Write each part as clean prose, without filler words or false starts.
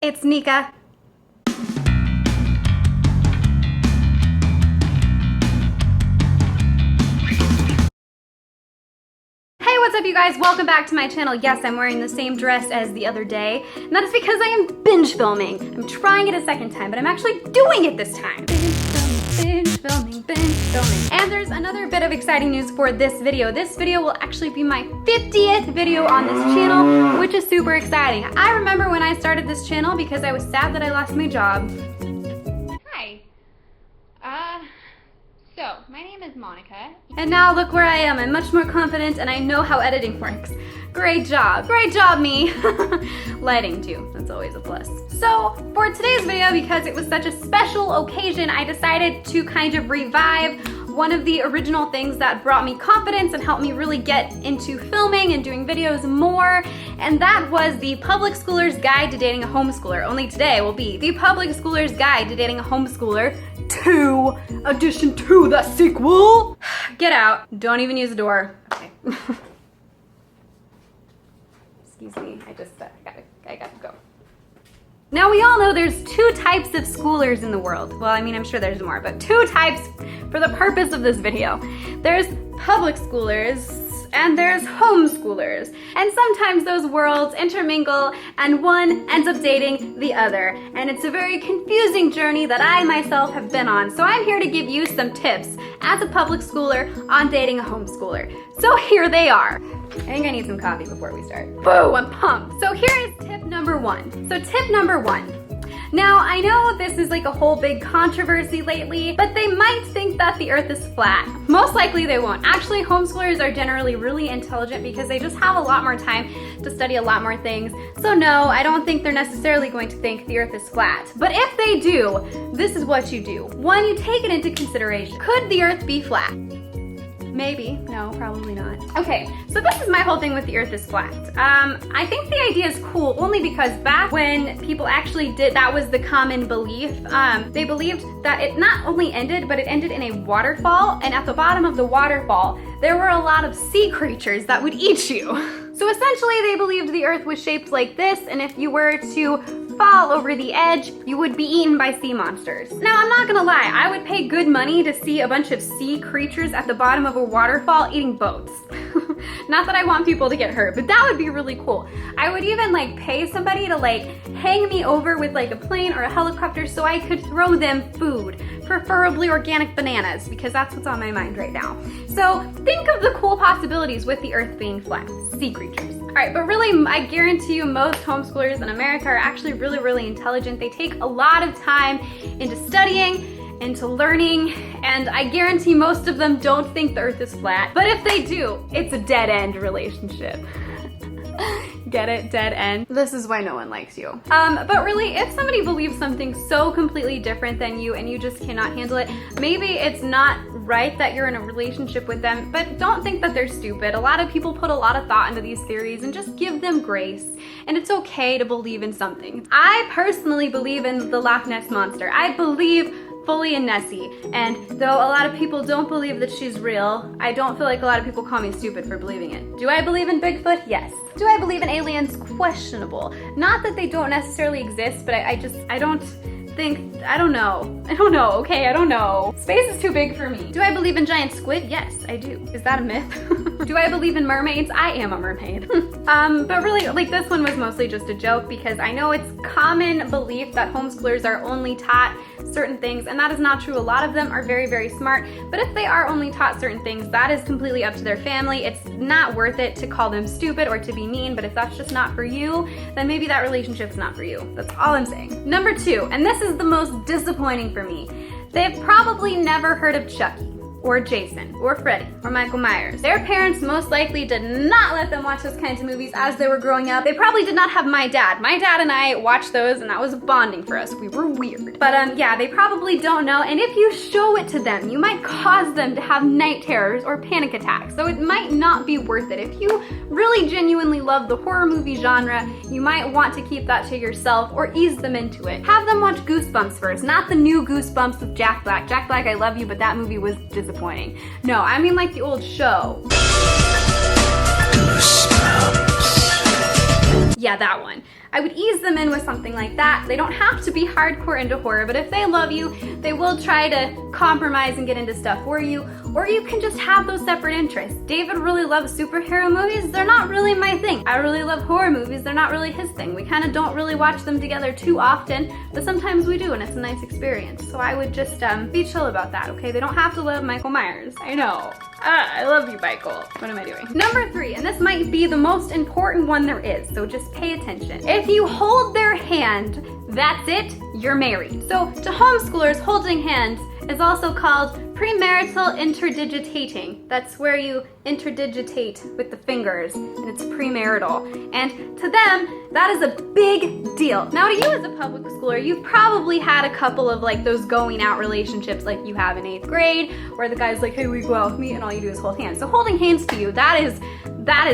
It's Nika. Hey, what's up you guys? Welcome back to my channel. Yes, I'm wearing the same dress as the other day, and that is because I am binge filming. I'm trying it a second time, but I'm actually doing it this time. Binge filming. And there's another bit of exciting news for this video. This video will actually be my 50th video on this channel, which is super exciting. I remember when I started this channel because I was sad that I lost my job. Hi. So, my name is Monica. And now look where I am. I'm much more confident and I know how editing works. Great job. Great job, me. Lighting too, that's always a plus. So, for today's video, because it was such a special occasion, I decided to kind of revive one of the original things that brought me confidence and helped me really get into filming and doing videos more, and that was the Public Schooler's Guide to Dating a Homeschooler. Only today will be the Public Schooler's Guide to Dating a Homeschooler 2, Edition 2, the sequel. Get out. Don't even use the door. Okay. Excuse me, I gotta go. Now we all know there's two types of schoolers in the world. Well, I mean, I'm sure there's more, but two types for the purpose of this video. There's public schoolers and there's homeschoolers. And sometimes those worlds intermingle and one ends up dating the other. And it's a very confusing journey that I myself have been on. So I'm here to give you some tips as a public schooler on dating a homeschooler. So here they are. I think I need some coffee before we start. Boo, I'm pumped. So here is tip number one. So tip number one. Now, I know this is like a whole big controversy lately, but they might think that the earth is flat. Most likely they won't. Actually, homeschoolers are generally really intelligent because they just have a lot more time to study a lot more things. So no, I don't think they're necessarily going to think the earth is flat. But if they do, this is what you do. One, you take it into consideration. Could the earth be flat? Maybe. No, probably not. Okay, so this is my whole thing with the earth is flat. I think the idea is cool only because back when people actually did, that was the common belief. They believed that it not only ended, but it ended in a waterfall, and at the bottom of the waterfall, there were a lot of sea creatures that would eat you. So essentially they believed the earth was shaped like this, and if you were to fall over the edge, you would be eaten by sea monsters. Now, I'm not gonna lie, I would pay good money to see a bunch of sea creatures at the bottom of a waterfall eating boats. Not that I want people to get hurt, but that would be really cool. I would even like pay somebody to like hang me over with like a plane or a helicopter so I could throw them food, preferably organic bananas, because that's what's on my mind right now. So think of the cool possibilities with the earth being flat. Sea creatures. All right, but really, I guarantee you most homeschoolers in America are actually really, really intelligent. They take a lot of time into studying, into learning, and I guarantee most of them don't think the earth is flat. But if they do, it's a dead-end relationship. Get it? Dead end. This is why no one likes you. But really, if somebody believes something so completely different than you and you just cannot handle it, maybe it's not right that you're in a relationship with them, but don't think that they're stupid. A lot of people put a lot of thought into these theories and just give them grace. And it's okay to believe in something. I personally believe in the Loch Ness Monster. I believe fully in Nessie, and though a lot of people don't believe that she's real, I don't feel like a lot of people call me stupid for believing it. Do I believe in Bigfoot? Yes. Do I believe in aliens? Questionable. Not that they don't necessarily exist, but I don't know, okay, I don't know. Space is too big for me. Do I believe in giant squid? Yes, I do. Is that a myth? Do I believe in mermaids? I am a mermaid. But really, like this one was mostly just a joke because I know it's common belief that homeschoolers are only taught certain things, and that is not true. A lot of them are very, very smart, but if they are only taught certain things, that is completely up to their family. It's not worth it to call them stupid or to be mean, but if that's just not for you, then maybe that relationship's not for you. That's all I'm saying. Number two, and this is the most disappointing for me. They've probably never heard of Chucky, or Jason, or Freddy, or Michael Myers. Their parents most likely did not let them watch those kinds of movies as they were growing up. They probably did not have my dad. My dad and I watched those and that was bonding for us. We were weird. But yeah, they probably don't know, and if you show it to them, you might cause them to have night terrors or panic attacks. So it might not be worth it. If you really genuinely love the horror movie genre, you might want to keep that to yourself or ease them into it. Have them watch Goosebumps first, not the new Goosebumps with Jack Black. Jack Black, I love you, but that movie was disappointing. No, I mean like the old show. Goosebumps. Yeah, that one. I would ease them in with something like that. They don't have to be hardcore into horror, but if they love you, they will try to compromise and get into stuff for you, or you can just have those separate interests. David really loves superhero movies. They're not really my thing. I really love horror movies. They're not really his thing. We kind of don't really watch them together too often, but sometimes we do, and it's a nice experience. So I would just be chill about that, okay? They don't have to love Michael Myers. I know. I love you, Michael. What am I doing? Number 3, and this might be the most important one there is, so just pay attention. If you hold their hand, that's it, you're married. So to homeschoolers, holding hands is also called premarital interdigitating. That's where you interdigitate with the fingers, and it's premarital. And to them, that is a big deal. Now to you as a public schooler, you've probably had a couple of like those going out relationships like you have in 8th grade, where the guy's like, hey, will you go out with me? And all you do is hold hands. So holding hands to you, that is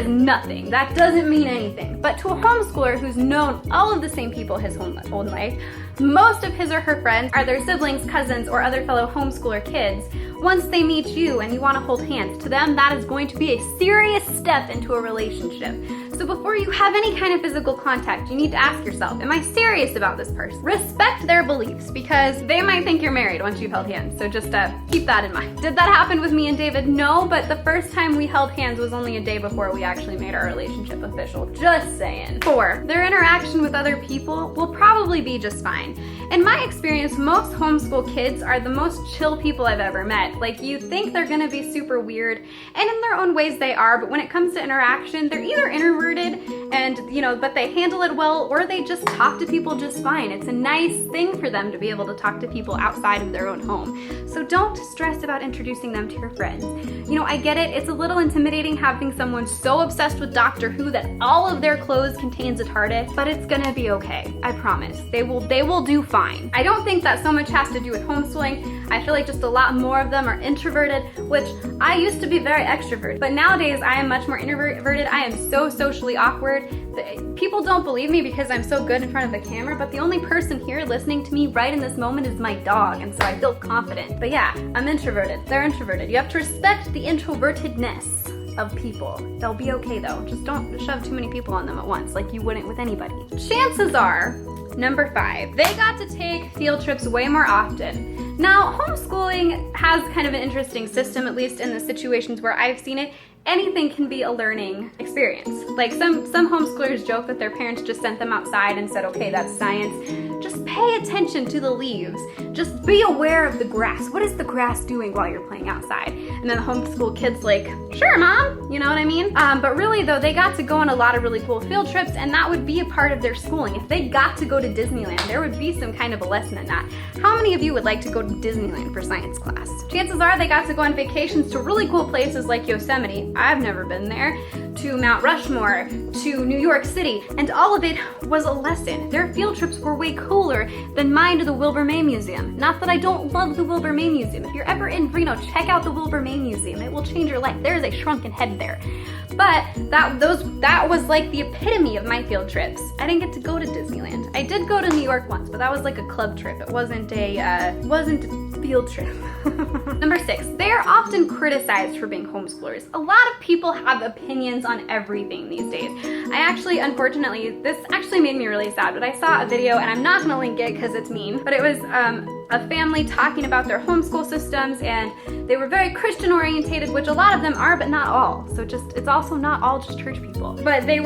nothing. That doesn't mean anything. But to a homeschooler who's known all of the same people his whole life, most of his or her friends are their siblings, cousins, or other fellow homeschooler kids. Once they meet you and you want to hold hands, to them that is going to be a serious step into a relationship. So before you have any kind of physical contact, you need to ask yourself, am I serious about this person? Respect their beliefs, because they might think you're married once you've held hands. So just keep that in mind. Did that happen with me and David? No, but the first time we held hands was only a day before we actually made our relationship official. Just saying. 4, their interaction with other people will probably be just fine. In my experience, most homeschool kids are the most chill people I've ever met. Like, you think they're gonna be super weird, and in their own ways they are, but when it comes to interaction, they're either introverted and, but they handle it well, or they just talk to people just fine. It's a nice thing for them to be able to talk to people outside of their own home. So don't stress about introducing them to your friends. I get it, it's a little intimidating having someone so obsessed with Doctor Who that all of their clothes contains a TARDIS, but it's gonna be okay, I promise. They will do fine. I don't think that so much has to do with homeschooling. I feel like just a lot more of them are introverted, which I used to be very extroverted, but nowadays I am much more introverted. I am so socially awkward. People don't believe me because I'm so good in front of the camera, but the only person here listening to me right in this moment is my dog, and so I feel confident. But yeah, I'm introverted. They're introverted. You have to respect the introvertedness of people. They'll be okay though. Just don't shove too many people on them at once like you wouldn't with anybody. Chances are, number 5, they got to take field trips way more often. Now, homeschooling has kind of an interesting system, at least in the situations where I've seen it. Anything can be a learning experience. Like some homeschoolers joke that their parents just sent them outside and said, okay, that's science. Just pay attention to the leaves. Just be aware of the grass. What is the grass doing while you're playing outside? And then the homeschool kid's like, sure, mom, you know what I mean? But really though, they got to go on a lot of really cool field trips, and that would be a part of their schooling. If they got to go to Disneyland, there would be some kind of a lesson in that. How many of you would like to go to Disneyland for science class? Chances are they got to go on vacations to really cool places like Yosemite. I've never been there. To Mount Rushmore, to New York City, and all of it was a lesson. Their field trips were way cooler than mine to the Wilbur May Museum. Not that I don't love the Wilbur May Museum. If you're ever in Reno, check out the Wilbur May Museum. It will change your life. There is a shrunken head there. But that was like the epitome of my field trips. I didn't get to go to Disneyland. I did go to New York once, but that was like a club trip. It wasn't a field trip. Number 6, they are often criticized for being homeschoolers. A lot of people have opinions on everything these days. I actually, unfortunately, this actually made me really sad, but I saw a video, and I'm not gonna link it because it's mean, but it was a family talking about their homeschool systems, and they were very Christian orientated, which a lot of them are, but not all. So it's also not all just church people. But they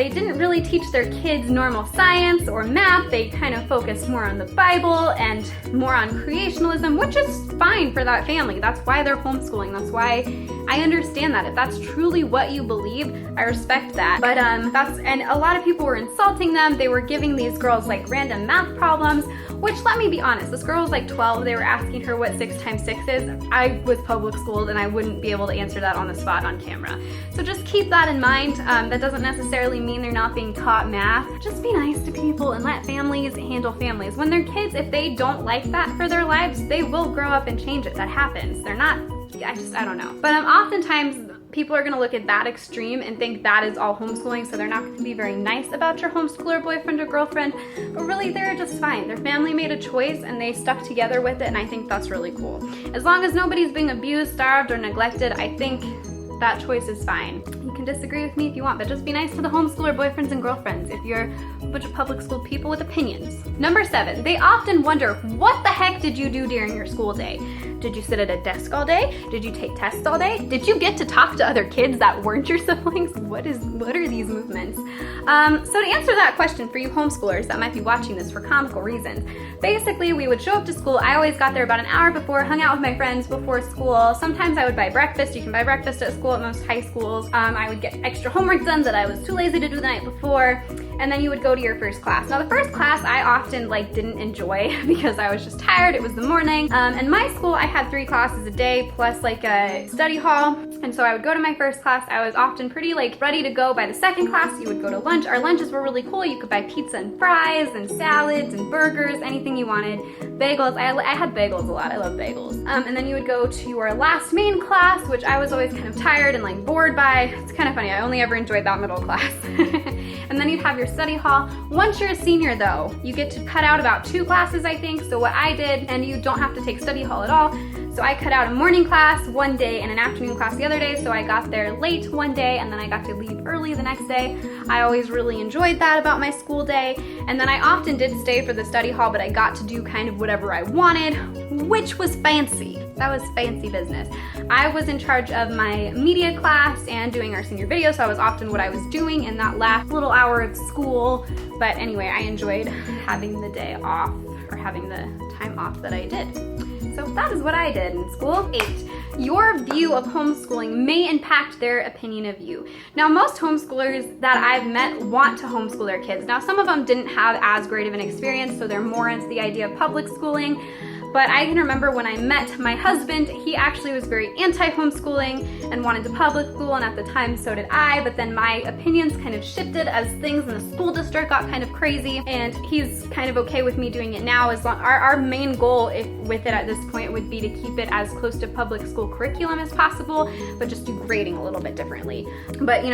didn't really teach their kids normal science or math. They kind of focused more on the Bible and more on creationalism, which is fine for that family. That's why they're homeschooling. That's why I understand that. If that's truly what you believe, I respect that. But and a lot of people were insulting them. They were giving these girls like random math problems, which, let me be honest, this girl was like 12. They were asking her what 6 times 6 is. I was public schooled and I wouldn't be able to answer that on the spot on camera. So just keep that in mind. That doesn't necessarily mean they're not being taught math. Just be nice to people and let families handle families. When they're kids, if they don't like that for their lives, they will grow up and change it. That happens. They're not, I don't know. But oftentimes, people are gonna look at that extreme and think that is all homeschooling, so they're not gonna be very nice about your homeschooler boyfriend or girlfriend, but really they're just fine. Their family made a choice and they stuck together with it, and I think that's really cool. As long as nobody's being abused, starved, or neglected, I think that choice is fine. You can disagree with me if you want, but just be nice to the homeschooler boyfriends and girlfriends. If you're bunch of public school people with opinions. Number 7, they often wonder, what the heck did you do during your school day? Did you sit at a desk all day? Did you take tests all day? Did you get to talk to other kids that weren't your siblings? What are these movements? So to answer that question for you homeschoolers that might be watching this for comical reasons, basically we would show up to school. I always got there about an hour before, hung out with my friends before school. Sometimes I would buy breakfast. You can buy breakfast at school at most high schools. I would get extra homework done that I was too lazy to do the night before. And then you would go to your first class. Now the first class I often didn't enjoy because I was just tired. It was the morning. And my school, I had 3 classes a day plus a study hall. And so I would go to my first class. I was often pretty ready to go by the second class. You would go to lunch. Our lunches were really cool. You could buy pizza and fries and salads and burgers, anything you wanted. Bagels. I had bagels a lot. I love bagels. And then you would go to your last main class, which I was always kind of tired and bored by. It's kind of funny. I only ever enjoyed that middle class. And then you'd have your study hall. Once you're a senior though, you get to cut out about 2 classes, I think. So what I did, and you don't have to take study hall at all. So I cut out a morning class one day and an afternoon class the other day. So I got there late one day and then I got to leave early the next day. I always really enjoyed that about my school day. And then I often did stay for the study hall, but I got to do kind of whatever I wanted, which was fancy. That was fancy business. I was in charge of my media class and doing our senior video, so I was often what I was doing in that last little hour of school. But anyway, I enjoyed having the day off, or having the time off that I did. So that is what I did in school. 8, your view of homeschooling may impact their opinion of you. Now, most homeschoolers that I've met want to homeschool their kids. Now, some of them didn't have as great of an experience, so they're more into the idea of public schooling. But I can remember when I met my husband, he actually was very anti-homeschooling and wanted to public school, and at the time so did I, but then my opinions kind of shifted as things in the school district got kind of crazy, and he's kind of okay with me doing it now. As long, our main goal with it at this point would be to keep it as close to public school curriculum as possible, but just do grading a little bit differently. But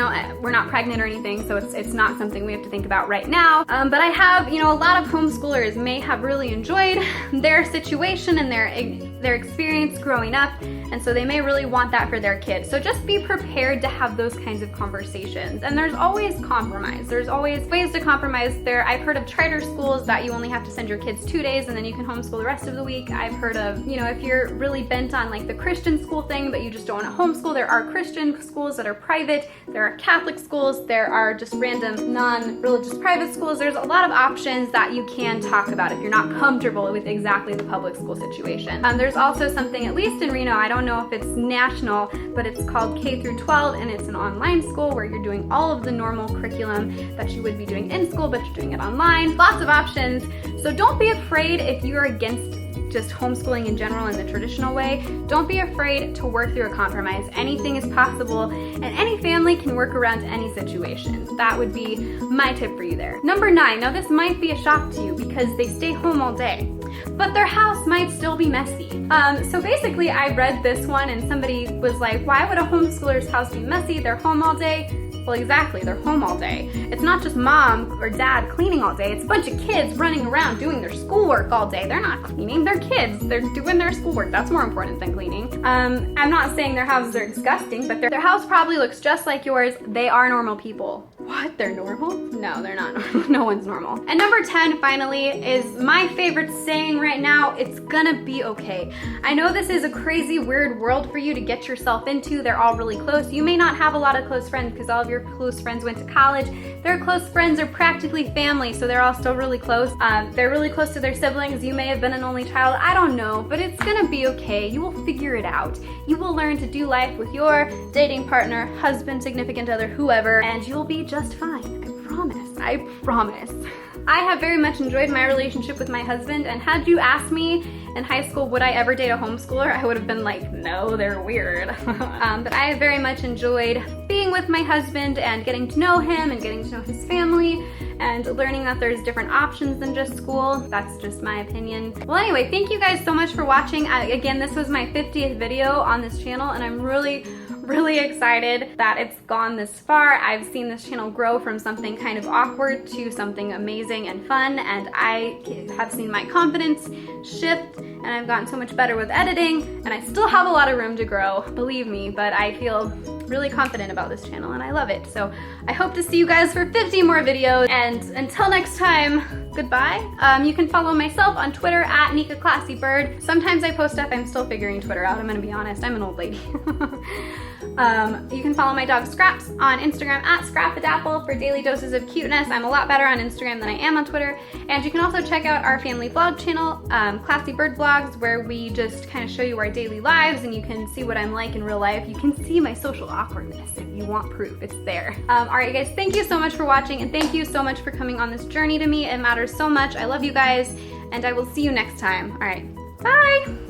we're not pregnant or anything, so it's not something we have to think about right now. But I have, a lot of homeschoolers may have really enjoyed their situation and their experience growing up, and so they may really want that for their kids. So just be prepared to have those kinds of conversations. And there's always compromise. There's always ways to compromise. I've heard of charter schools that you only have to send your kids 2 days and then you can homeschool the rest of the week. I've heard of, if you're really bent on the Christian school thing, but you just don't want to homeschool, there are Christian schools that are private, there are Catholic schools, there are just random non-religious private schools. There's a lot of options that you can talk about if you're not comfortable with exactly the public school situation. There's also something, at least in Reno, I don't know if it's national, but it's called K through 12, and it's an online school where you're doing all of the normal curriculum that you would be doing in school, but you're doing it online. Lots of options. So don't be afraid if you're against just homeschooling in general in the traditional way. Don't be afraid to work through a compromise. Anything is possible, and any family can work around any situation. That would be my tip for you there. Number 9, now this might be a shock to you because they stay home all day, but their house might still be messy. So basically I read this one and somebody was like, why would a homeschooler's house be messy? They're home all day. Well, exactly, they're home all day. It's not just mom or dad cleaning all day, it's a bunch of kids running around doing their schoolwork all day. They're not cleaning, they're kids. They're doing their schoolwork. That's more important than cleaning. I'm not saying their houses are disgusting, but their house probably looks just like yours. They are normal people. What, they're normal? No, they're not normal. No one's normal. And number 10, finally, is my favorite saying right now, it's gonna be okay. I know this is a crazy, weird world for you to get yourself into. They're all really close. You may not have a lot of close friends because all of your close friends went to college. Their close friends are practically family, so they're all still really close. They're really close to their siblings. You may have been an only child. I don't know, but it's gonna be okay. You will figure it out. You will learn to do life with your dating partner, husband, significant other, whoever, and you'll be just fine. I promise. I promise. I have very much enjoyed my relationship with my husband, and had you asked me in high school would I ever date a homeschooler, I would have been like, no, they're weird. But I have very much enjoyed being with my husband and getting to know him and getting to know his family and learning that there's different options than just school. That's just my opinion. Well, anyway, thank you guys so much for watching. Again, this was my 50th video on this channel, and I'm really really excited that it's gone this far. I've seen this channel grow from something kind of awkward to something amazing and fun, and I have seen my confidence shift, and I've gotten so much better with editing, and I still have a lot of room to grow, believe me, but I feel really confident about this channel and I love it. So I hope to see you guys for 50 more videos, and until next time, goodbye. You can follow myself on Twitter at NikaClassyBird. Sometimes I post stuff, I'm still figuring Twitter out, I'm gonna be honest, I'm an old lady. You can follow my dog Scraps on Instagram at Scrappadapple for daily doses of cuteness. I'm a lot better on Instagram than I am on Twitter. And you can also check out our family vlog channel, Classy Bird Vlogs, where we just kind of show you our daily lives and you can see what I'm like in real life. You can see my social awkwardness if you want proof, it's there. Alright guys, thank you so much for watching and thank you so much for coming on this journey to me. It matters so much. I love you guys and I will see you next time. Alright, bye!